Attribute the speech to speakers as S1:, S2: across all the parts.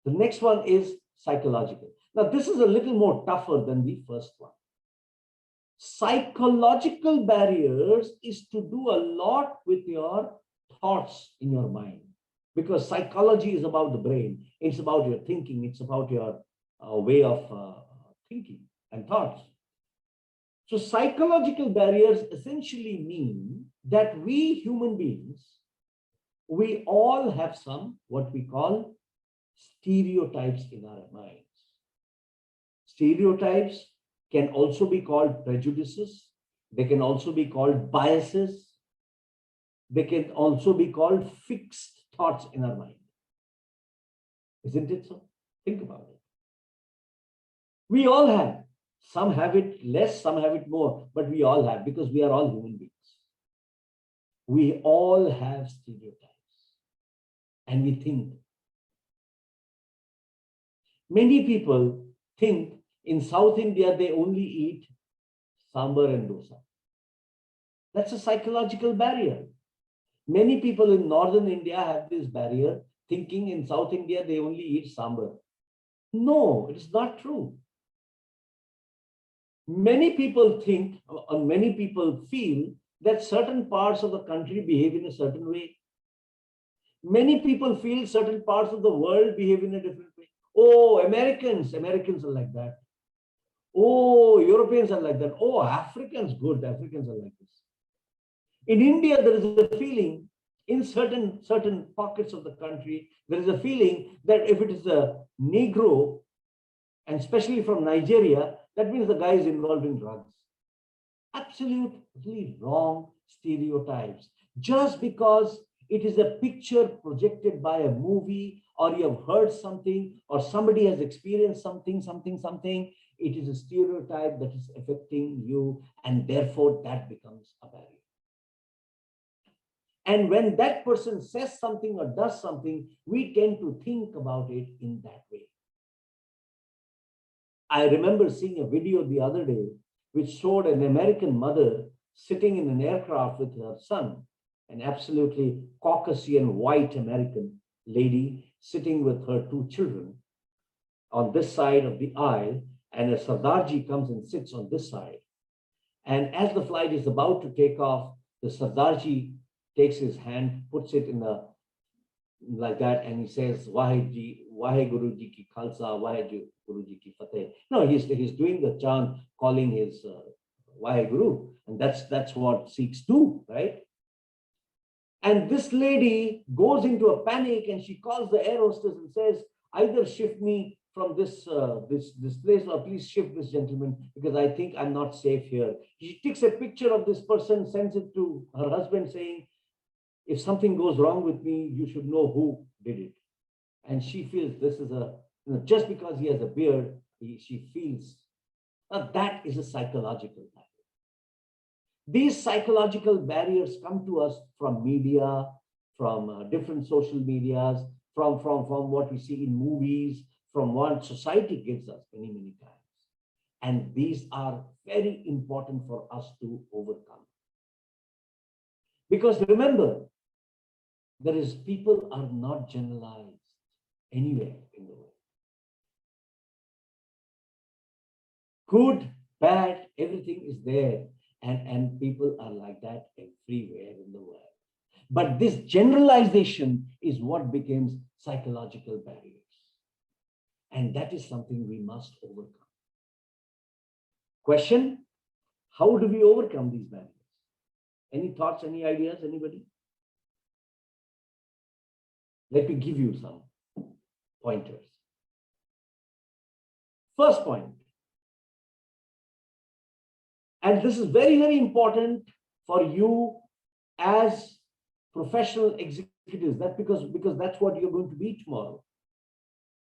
S1: The next one is psychological. Now, this is a little more tougher than the first one. Psychological barriers is to do a lot with your thoughts in your mind, because psychology is about the brain. It's about your thinking. It's about your way of thinking and thoughts. So psychological barriers essentially mean that we human beings, we all have some what we call stereotypes in our minds. Stereotypes can also be called prejudices. They can also be called biases. They can also be called fixed thoughts in our mind. Isn't it so? Think about it. We all have. Some have it less, some have it more, but we all have, because we are all human beings. We all have stereotypes. And we think. Many people think in South India, they only eat sambar and dosa. That's a psychological barrier. Many people in Northern India have this barrier, thinking in South India, they only eat sambar. No, it's not true. Many people think, or many people feel that certain parts of the country behave in a certain way. Many people feel certain parts of the world behave in a different way. Oh, Americans are like that. Oh, Europeans are like that. Oh, Africans, good. Africans are like this. In India, there is a feeling, in certain pockets of the country, there is a feeling that if it is a Negro, and especially from Nigeria, that means the guy is involved in drugs. Absolutely wrong stereotypes. Just because it is a picture projected by a movie, or you have heard something, or somebody has experienced something, it is a stereotype that is affecting you, and therefore that becomes a barrier. And when that person says something or does something, we tend to think about it in that way. I remember seeing a video the other day which showed an American mother sitting in an aircraft with her son, an absolutely Caucasian white American lady sitting with her two children on this side of the aisle, and a Sardarji comes and sits on this side. And as the flight is about to take off, the Sardarji takes his hand, puts it in a like that, and he says, Waheguru Ji ki Khalsa, Waheguru Ji ki Fateh. No, he's doing the chant, calling his Waheguru, and that's what Sikhs do, right? And this lady goes into a panic, and she calls the air hostess and says, either shift me from this place, or please shift this gentleman, because I think I'm not safe here. She takes a picture of this person, sends it to her husband saying, if something goes wrong with me, you should know who did it. And she feels this is just because he has a beard, she feels. Now that is a psychological barrier. These psychological barriers come to us from media, from different social medias, from what we see in movies, from what society gives us many times. And these are very important for us to overcome. Because remember, people are not generalized anywhere in the world. Good, bad, everything is there. And people are like that everywhere in the world. But this generalization is what becomes psychological barriers. And that is something we must overcome. Question, how do we overcome these barriers? Any thoughts, any ideas, anybody? Let me give you some pointers. First point, and this is very important for you as professional executives, because that's what you're going to be tomorrow.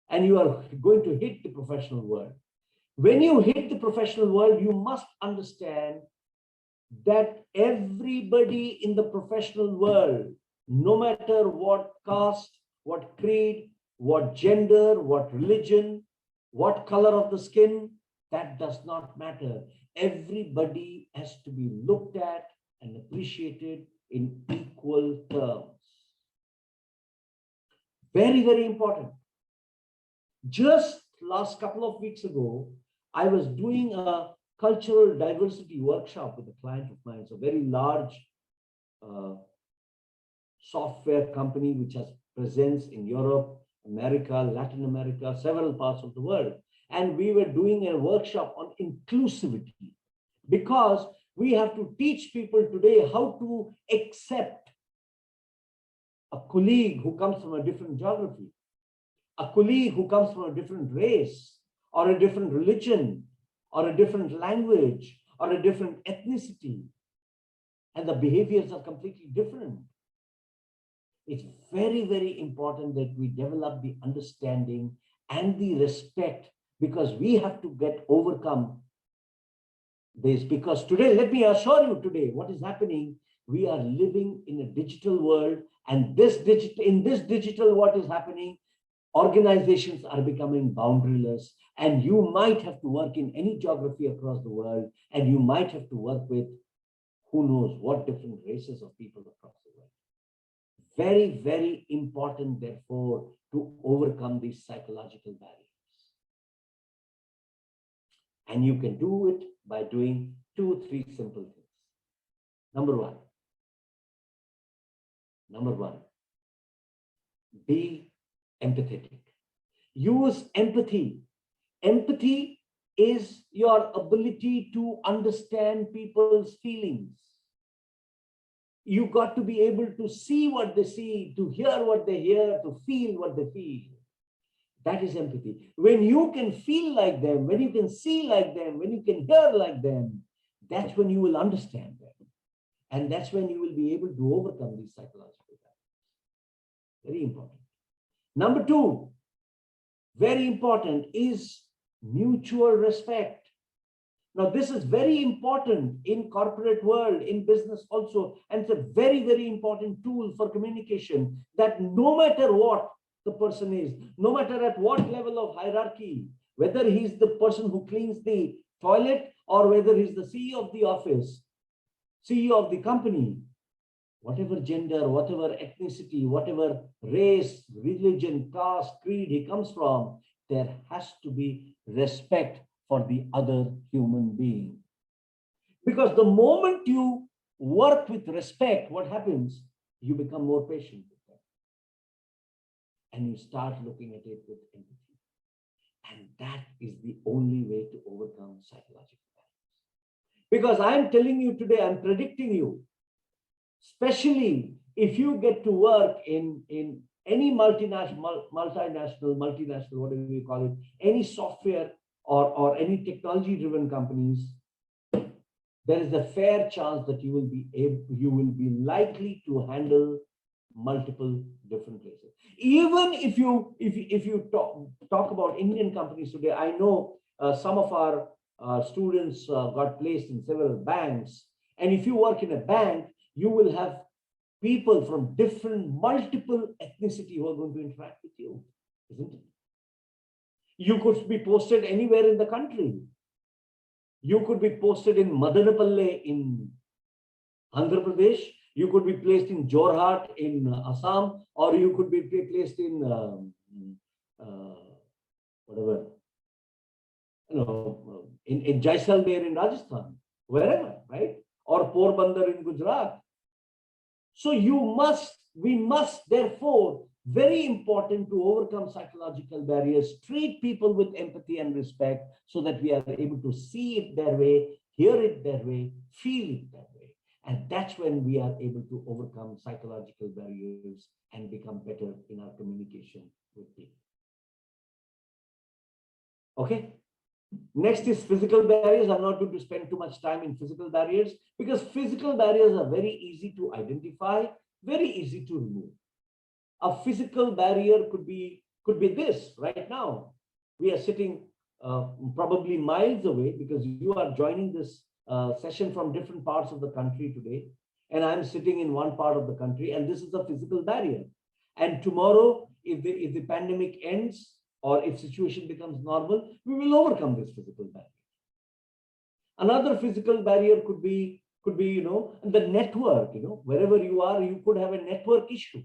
S1: And you are going to hit the professional world. When you hit the professional world, you must understand that everybody in the professional world, no matter what caste, what creed, what gender, what religion, what color of the skin, that does not matter. Everybody has to be looked at and appreciated in equal terms. Very, very important. Just last couple of weeks ago, I was doing a cultural diversity workshop with a client of mine. It's a very large software company which has presence in Europe, America, Latin America, several parts of the world. And we were doing a workshop on inclusivity, because we have to teach people today how to accept a colleague who comes from a different geography, a colleague who comes from a different race, or a different religion, or a different language, or a different ethnicity, and the behaviors are completely different. It's very, very important that we develop the understanding and the respect, because we have to overcome this. Because today, let me assure you today, what is happening, we are living in a digital world, and in this digital, what is happening, organizations are becoming boundaryless, and you might have to work in any geography across the world, and you might have to work with who knows what different races of people across the world. Very, very important, therefore, to overcome these psychological barriers. And you can do it by doing 2-3 simple things. Number one, be empathetic. Use empathy. Empathy is your ability to understand people's feelings. You got to be able to see what they see, to hear what they hear, to feel what they feel. That is empathy. When you can feel like them, when you can see like them, when you can hear like them, that's when you will understand them. And that's when you will be able to overcome these psychological barriers. Very important. Number two, very important, is mutual respect. Now, this is very important in corporate world, in business also, and it's a very, very important tool for communication, that no matter what the person is, no matter at what level of hierarchy, whether he's the person who cleans the toilet or whether he's the CEO of the office, CEO of the company, whatever gender, whatever ethnicity, whatever race, religion, caste, creed he comes from, there has to be respect for the other human being. Because the moment you work with respect, what happens? You become more patient with them. And you start looking at it with empathy. And that is the only way to overcome psychological barriers. Because I'm telling you today, I'm predicting you, especially if you get to work in any multinational, whatever you call it, any software or any technology-driven companies, there is a fair chance that you will be likely to handle multiple different places. Even if you talk about Indian companies today, I know some of our students got placed in several banks, and if you work in a bank, you will have people from multiple ethnicity who are going to interact with you, isn't it? You could be posted anywhere in the country. You could be posted in Madanapalle in Andhra Pradesh. You could be placed in Jorhat in Assam, or you could be placed in whatever, in Jaisalmer in Rajasthan, wherever, right? Or Porbandar in Gujarat. So we must therefore, very important to overcome psychological barriers, treat people with empathy and respect so that we are able to see it their way, hear it their way, feel it their way. And that's when we are able to overcome psychological barriers and become better in our communication with people. Okay. Next is physical barriers. I'm not going to spend too much time in physical barriers, because physical barriers are very easy to identify, very easy to remove. A physical barrier could be this right now. We are sitting probably miles away, because you are joining this session from different parts of the country today, and I'm sitting in one part of the country, and this is a physical barrier. And tomorrow, if the pandemic ends or if situation becomes normal, we will overcome this physical barrier. Another physical barrier could be, the network, wherever you are, you could have a network issue.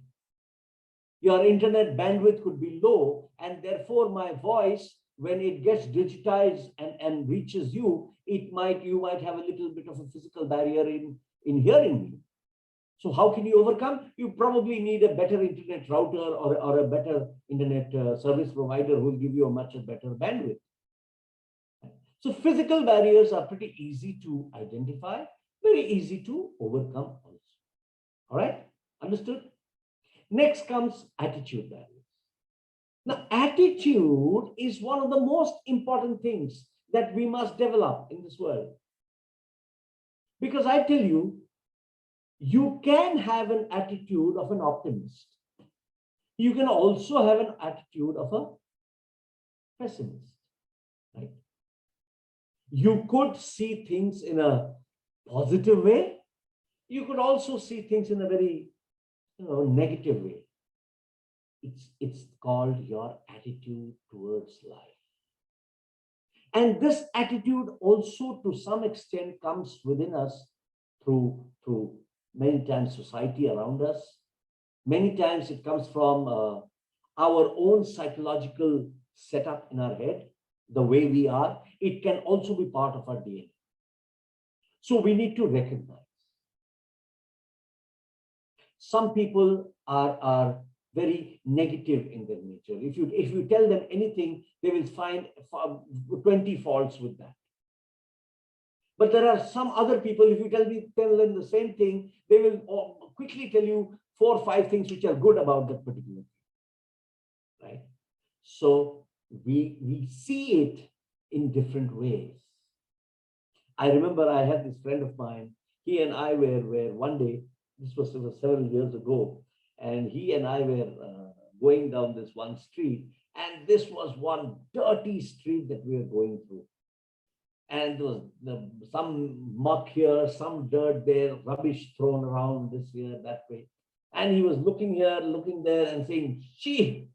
S1: Your internet bandwidth could be low, and therefore my voice, when it gets digitized and reaches you, you might have a little bit of a physical barrier in hearing me. So how can you overcome? You probably need a better internet router or a better internet service provider who will give you a much better bandwidth. So physical barriers are pretty easy to identify, very easy to overcome also. All right, understood? Next comes attitude barriers. Now, attitude is one of the most important things that we must develop in this world. Because I tell you, you can have an attitude of an optimist. You can also have an attitude of a pessimist, right? You could see things in a positive way. You could also see things in a very, negative way. It's called your attitude towards life. And this attitude also, to some extent, comes within us through many times society around us. Many times it comes from our own psychological setup in our head, the way we are. It can also be part of our DNA. So we need to recognize. Some people are very negative in their nature. If you tell them anything, they will find 20 faults with that. But there are some other people, if you tell them the same thing, they will quickly tell you 4 or 5 things which are good about that particular thing, right? So we see it in different ways. I remember I had this friend of mine. He and I were one day, this was several years ago, and he and I were going down this one street, and this was one dirty street that we were going through. And there was some muck here, some dirt there, rubbish thrown around this here, that way. And he was looking here, looking there, and saying, "Gee,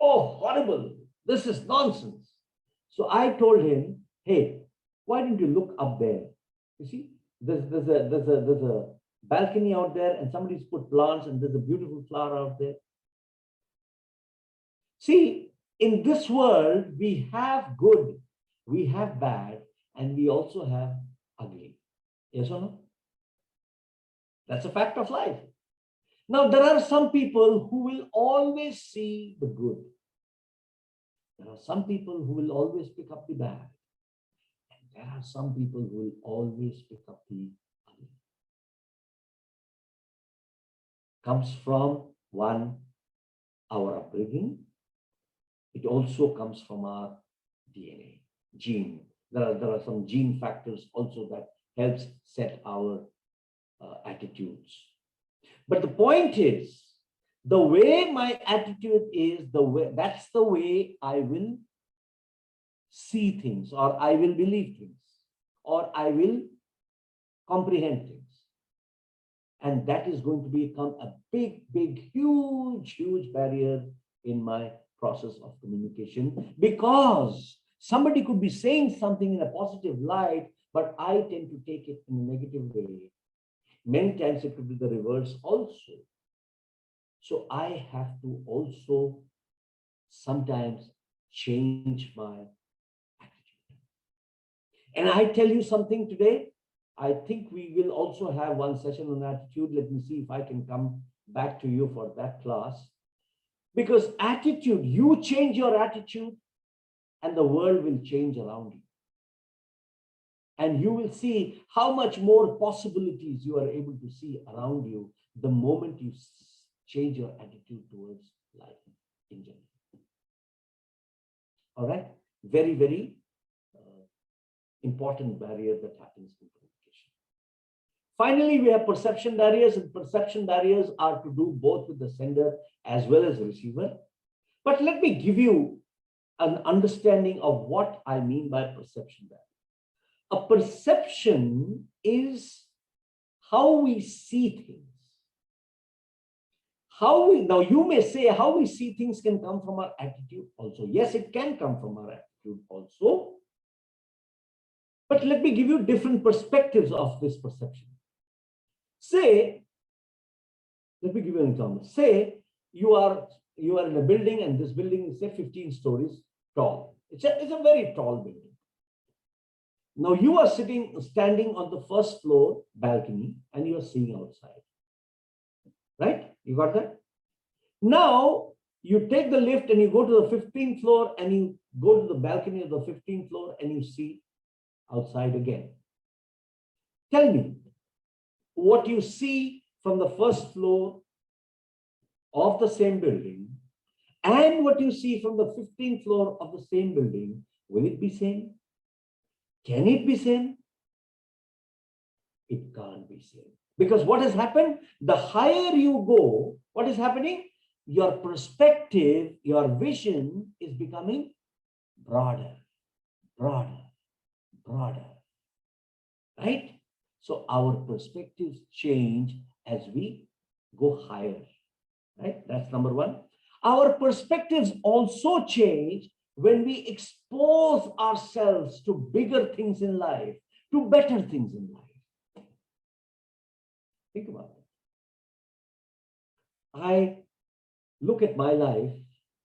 S1: oh, horrible! This is nonsense." So I told him, "Hey, why don't you look up there? You see, there's a balcony out there, and somebody's put plants, and there's a beautiful flower out there. See, in this world, we have good, we have bad, and we also have ugly. Yes or no? That's a fact of life. Now, there are some people who will always see the good. There are some people who will always pick up the bad. And there are some people who will always pick up the ugly. Comes from one, our upbringing. It also comes from our DNA, gene. There are some gene factors also that helps set our attitudes. But the point is, the way my attitude is, that's the way I will see things, or I will believe things, or I will comprehend things. And that is going to become a big, huge barrier in my process of communication, because somebody could be saying something in a positive light, but I tend to take it in a negative way. Many times it could be the reverse also. So I have to also sometimes change my attitude. And I tell you something today, I think we will also have one session on attitude. Let me see if I can come back to you for that class. Because attitude, you change your attitude, and the world will change around you. And you will see how much more possibilities you are able to see around you the moment you change your attitude towards life in general. All right? Very important barrier that happens in communication. Finally, we have perception barriers, and perception barriers are to do both with the sender as well as the receiver. But let me give you an understanding of what I mean by perception barrier. A perception is how we see things, now you may say how we see things can come from our attitude also. Yes, it can come from our attitude also. But let me give you different perspectives of this perception. Say, let me give you an example. Say you are in a building, and this building is, say, 15 stories tall. It's a very tall building. Now you are standing on the first floor balcony, and you are seeing outside. Right? You got that? Now you take the lift and you go to the 15th floor, and you go to the balcony of the 15th floor, and you see outside again. Tell me what you see from the first floor of the same building and what you see from the 15th floor of the same building. Will it be same? Can it be same? It can't be same. Because what has happened? The higher you go, what is happening? Your perspective, your vision is becoming broader, broader, broader. Right? So our perspectives change as we go higher. Right? That's number one. Our perspectives also change when we expose ourselves to bigger things in life, to better things in life. Think about it. I look at my life,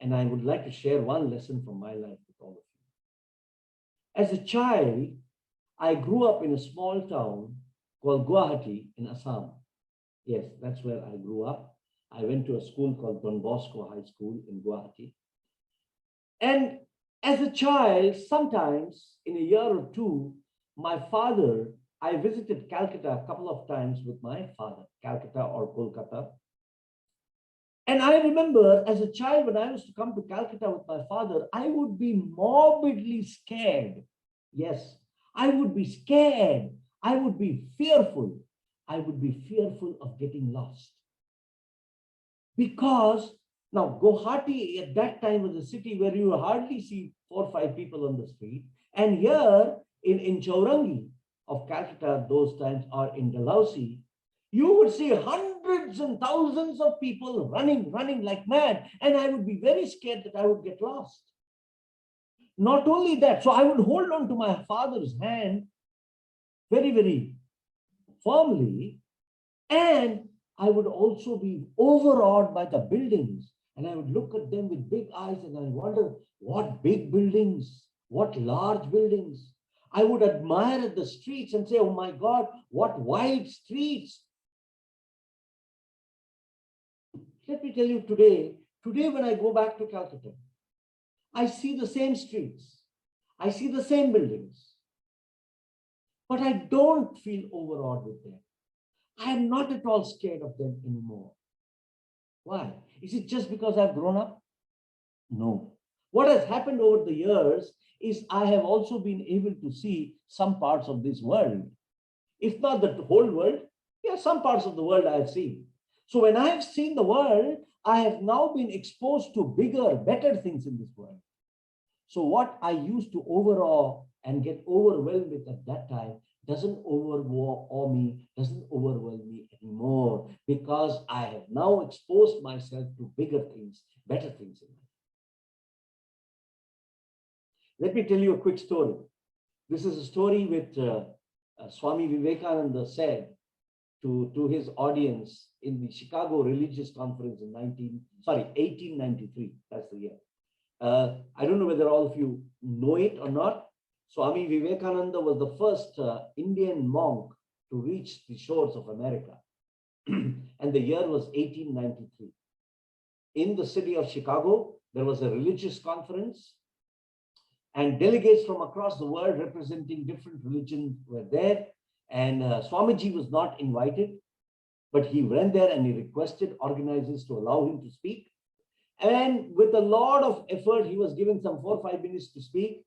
S1: and I would like to share one lesson from my life with all of you. As a child, I grew up in a small town called Guwahati in Assam. Yes, that's where I grew up. I went to a school called Don Bosco High School in Guwahati. And as a child, sometimes in a year or two, I visited Calcutta a couple of times with my father, Calcutta or Kolkata. And I remember as a child, when I was to come to Calcutta with my father, I would be morbidly scared. Yes, I would be scared. I would be fearful. I would be fearful of getting lost. Because now Guwahati at that time was a city where you hardly see 4 or 5 people on the street. And here in Chaurangi of Calcutta those times, or in Dalhousie, you would see hundreds and thousands of people running like mad. And I would be very scared that I would get lost. Not only that, so I would hold on to my father's hand very, very firmly. And I would also be overawed by the buildings. And I would look at them with big eyes, and I wonder, what big buildings, what large buildings. I would admire at the streets and say, oh my God, what wide streets. Let me tell you today when I go back to Calcutta, I see the same streets. I see the same buildings. But I don't feel overawed with them. I am not at all scared of them anymore. Why? Is it just because I've grown up? No. What has happened over the years is I have also been able to see some parts of this world. If not the whole world, yeah, some parts of the world I have seen. So when I have seen the world, I have now been exposed to bigger, better things in this world. So what I used to overawe and get overwhelmed with at that time doesn't overwhelm me, doesn't overwhelm me anymore, because I have now exposed myself to bigger things, better things in life. Let me tell you a quick story. This is a story which Swami Vivekananda said to his audience in the Chicago Religious Conference in 1893. That's the year. I don't know whether all of you know it or not. Swami Vivekananda was the first Indian monk to reach the shores of America. And the year was 1893. In the city of Chicago, there was a religious conference, and delegates from across the world representing different religions were there. And Swamiji was not invited, but he went there and he requested organizers to allow him to speak. And with a lot of effort, he was given some 4 or 5 minutes to speak.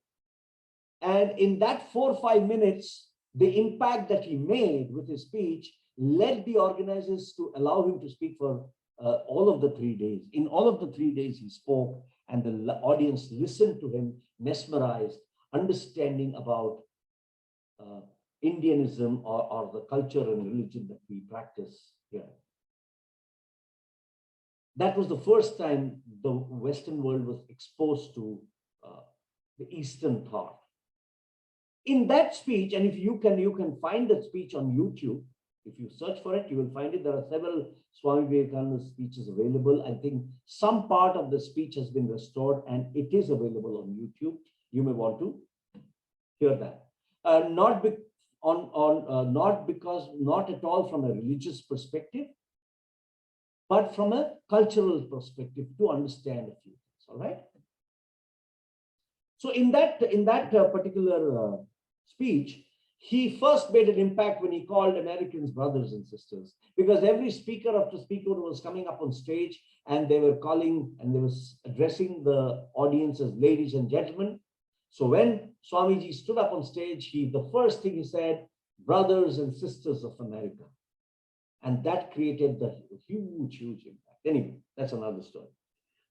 S1: And in that 4 or 5 minutes, the impact that he made with his speech led the organizers to allow him to speak for all of the 3 days. In all of the 3 days, he spoke, and the audience listened to him, mesmerized, understanding about Indianism or the culture and religion that we practice here. that was the first time the Western world was exposed to the Eastern thought. In that speech, and if you can find that speech on YouTube. If you search for it, you will find it. There are several Swami Vivekananda speeches available. I think some part of the speech has been restored and it is available on YouTube. You may want to hear that. Not at all from a religious perspective, but from a cultural perspective to understand a few things. All right. So in that particular speech, he first made an impact when he called Americans brothers and sisters, because every speaker after speaker was coming up on stage and they were calling and they were addressing the audience as ladies and gentlemen. So when Swamiji stood up on stage, the first thing he said, brothers and sisters of America. And that created the huge impact. Anyway, that's another story.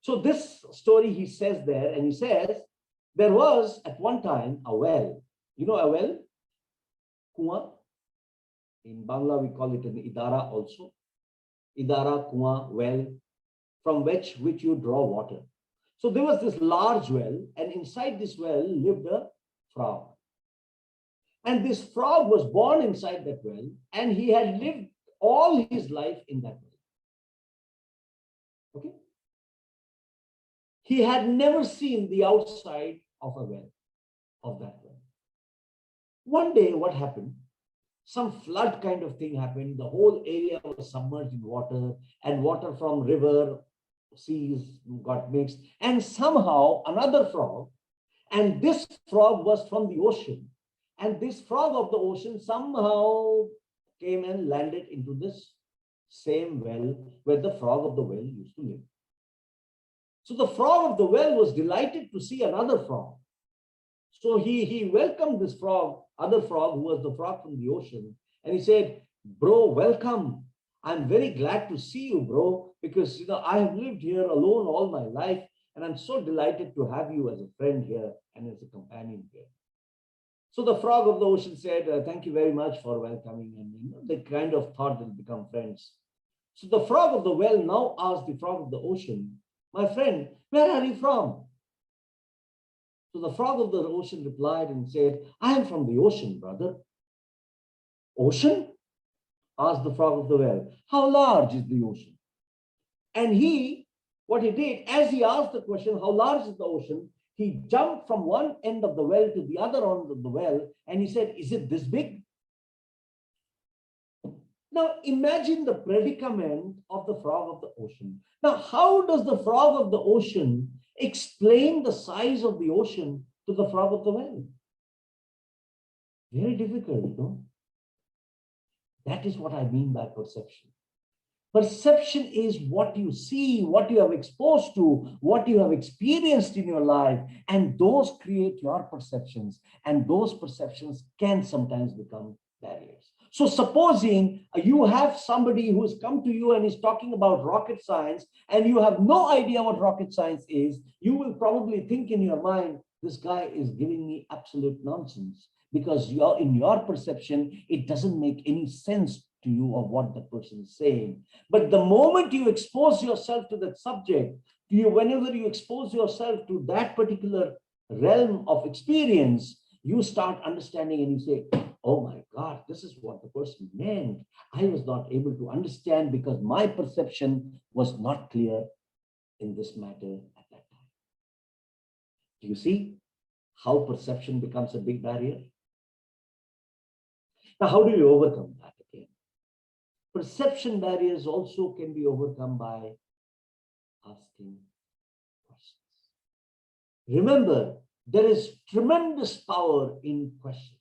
S1: So this story he says there, and he says, there was at one time a well. You know a well? Kuan. In Bangla, we call it an idara also. Idara, kuan, well, from which you draw water. So there was this large well, and inside this well lived a frog. And this frog was born inside that well, and he had lived all his life in that well. Okay? He had never seen the outside of a well, of that well. One day, what happened? Some flood kind of thing happened. The whole area was submerged in water, and water from river, seas got mixed. And somehow another frog, and this frog was from the ocean. And this frog of the ocean somehow came and landed into this same well where the frog of the well used to live. So the frog of the well was delighted to see another frog. So he welcomed this frog, other frog, who was the frog from the ocean. And he said, bro, welcome. I'm very glad to see you, bro, because I have lived here alone all my life. And I'm so delighted to have you as a friend here and as a companion here. So the frog of the ocean said, thank you very much for welcoming. And they kind of thought they'll become friends. So the frog of the well now asked the frog of the ocean, my friend, where are you from? So the frog of the ocean replied and said, I am from the ocean, brother. Ocean? Asked the frog of the well. How large is the ocean? And what he did, as he asked the question, how large is the ocean? He jumped from one end of the well to the other end of the well, and he said, is it this big? Now imagine the predicament of the frog of the ocean. Now, how does the frog of the ocean explain the size of the ocean to the frog of the well? Very difficult, no? That is what I mean by perception. Perception is what you see, what you have exposed to, what you have experienced in your life, and those create your perceptions, and those perceptions can sometimes become barriers. So supposing you have somebody who has come to you and is talking about rocket science, and you have no idea what rocket science is, you will probably think in your mind, this guy is giving me absolute nonsense, because in your perception, it doesn't make any sense to you of what the person is saying. But the moment you expose yourself to that subject, whenever you expose yourself to that particular realm of experience, you start understanding and you say, oh my God, this is what the person meant. I was not able to understand because my perception was not clear in this matter at that time. Do you see how perception becomes a big barrier? Now, how do you overcome that again? Perception barriers also can be overcome by asking questions. Remember, there is tremendous power in questions.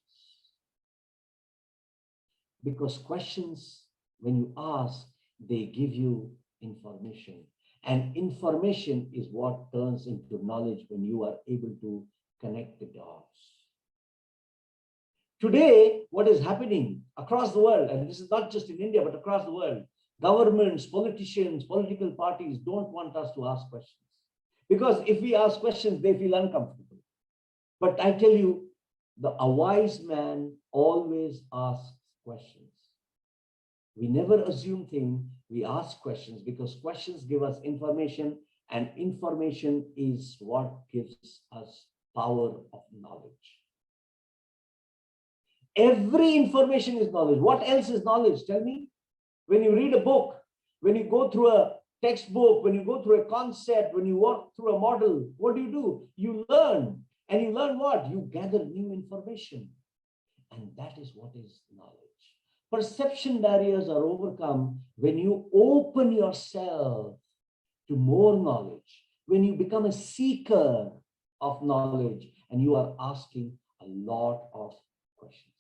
S1: Because questions, when you ask, they give you information. And information is what turns into knowledge when you are able to connect the dots. Today, what is happening across the world, and this is not just in India, but across the world, governments, politicians, political parties don't want us to ask questions. Because if we ask questions, they feel uncomfortable. But I tell you, a wise man always asks questions. We never assume things, We ask questions because questions give us information, and information is what gives us power of knowledge. Every information is knowledge. What else is knowledge? Tell me. When you read a book, when you go through a textbook, when you go through a concept, when you walk through a model, what do? You learn. And you learn what? You gather new information. And that is what is knowledge. Perception barriers are overcome when you open yourself to more knowledge, when you become a seeker of knowledge and you are asking a lot of questions.